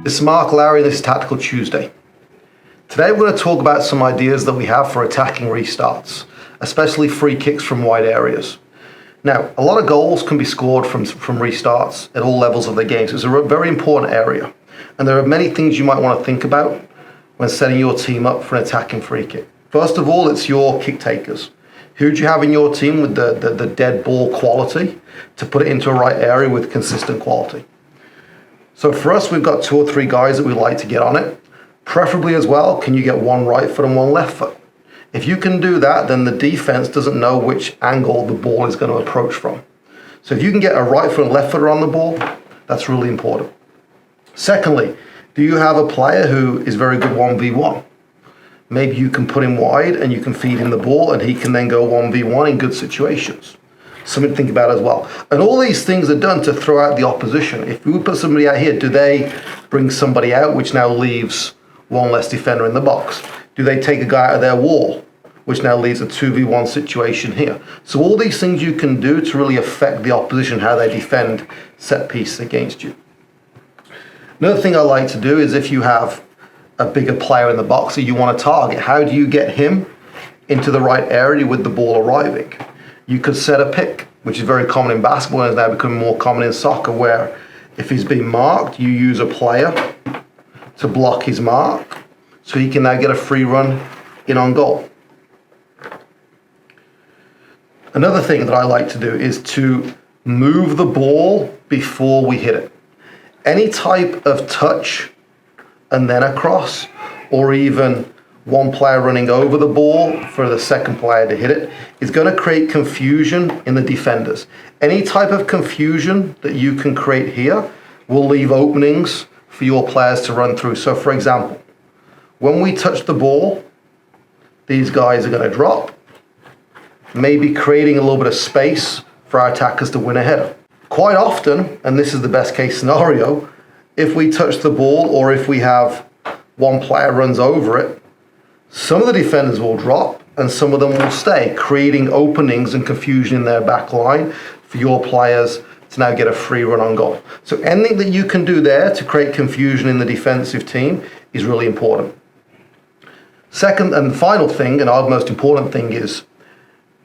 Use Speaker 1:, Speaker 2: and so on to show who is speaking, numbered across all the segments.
Speaker 1: This is Mark Lowry, and this is Tactical Tuesday. Today we're going to talk about some ideas that we have for attacking restarts, especially free kicks from wide areas. Now, a lot of goals can be scored from restarts at all levels of the game, so it's a very important area. And there are many things you might want to think about when setting your team up for an attacking free kick. First of all, it's your kick takers. Who do you have in your team with the dead ball quality to put it into a right area with consistent quality? So for us, we've got 2 or 3 guys that we like to get on it. Preferably as well, can you get one right foot and one left foot? If you can do that, then the defense doesn't know which angle the ball is going to approach from. So if you can get a right foot and left footer on the ball, that's really important. Secondly, do you have a player who is very good 1v1? Maybe you can put him wide and you can feed him the ball and he can then go 1v1 in good situations. Something to think about as well. And all these things are done to throw out the opposition. If we put somebody out here, do they bring somebody out, which now leaves one less defender in the box? Do they take a guy out of their wall, which now leaves a 2v1 situation here? So all these things you can do to really affect the opposition, how they defend set pieces against you. Another thing I like to do is if you have a bigger player in the box that you want to target, how do you get him into the right area with the ball arriving? You could set a pick, which is very common in basketball and is now becoming more common in soccer, where if he's being marked, you use a player to block his mark so he can now get a free run in on goal. Another thing that I like to do is to move the ball before we hit it. Any type of touch and then across, or even one player running over the ball for the second player to hit it, is going to create confusion in the defenders. Any type of confusion that you can create here will leave openings for your players to run through. So for example, when we touch the ball, these guys are going to drop, maybe creating a little bit of space for our attackers to win a header. Quite often, and this is the best case scenario, if we touch the ball or if we have one player runs over it, some of the defenders will drop and some of them will stay, creating openings and confusion in their back line for your players to now get a free run on goal. So anything that you can do there to create confusion in the defensive team is really important. Second and final thing, and our most important thing, is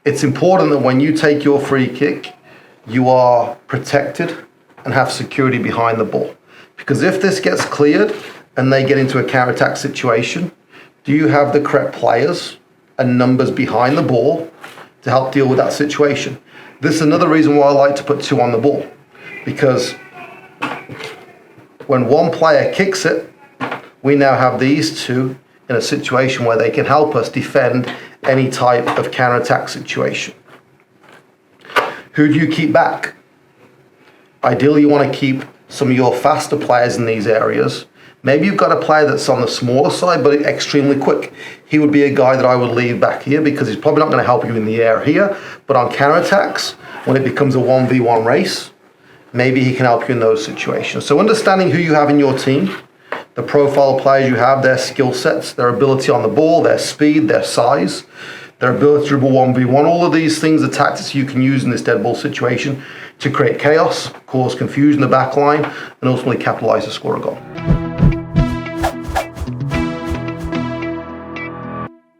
Speaker 1: it's important that when you take your free kick, you are protected and have security behind the ball. Because if this gets cleared and they get into a counter-attack situation, do you have the correct players and numbers behind the ball to help deal with that situation? This is another reason why I like to put 2 on the ball. Because when one player kicks it, we now have these 2 in a situation where they can help us defend any type of counter-attack situation. Who do you keep back? Ideally, you want to keep some of your faster players in these areas. Maybe you've got a player that's on the smaller side, but extremely quick. He would be a guy that I would leave back here because he's probably not going to help you in the air here, but on counterattacks, when it becomes a 1v1 race, maybe he can help you in those situations. So understanding who you have in your team, the profile of players you have, their skill sets, their ability on the ball, their speed, their size, their ability to dribble 1v1, all of these things are tactics you can use in this dead ball situation to create chaos, cause confusion in the back line, and ultimately capitalize to score a goal.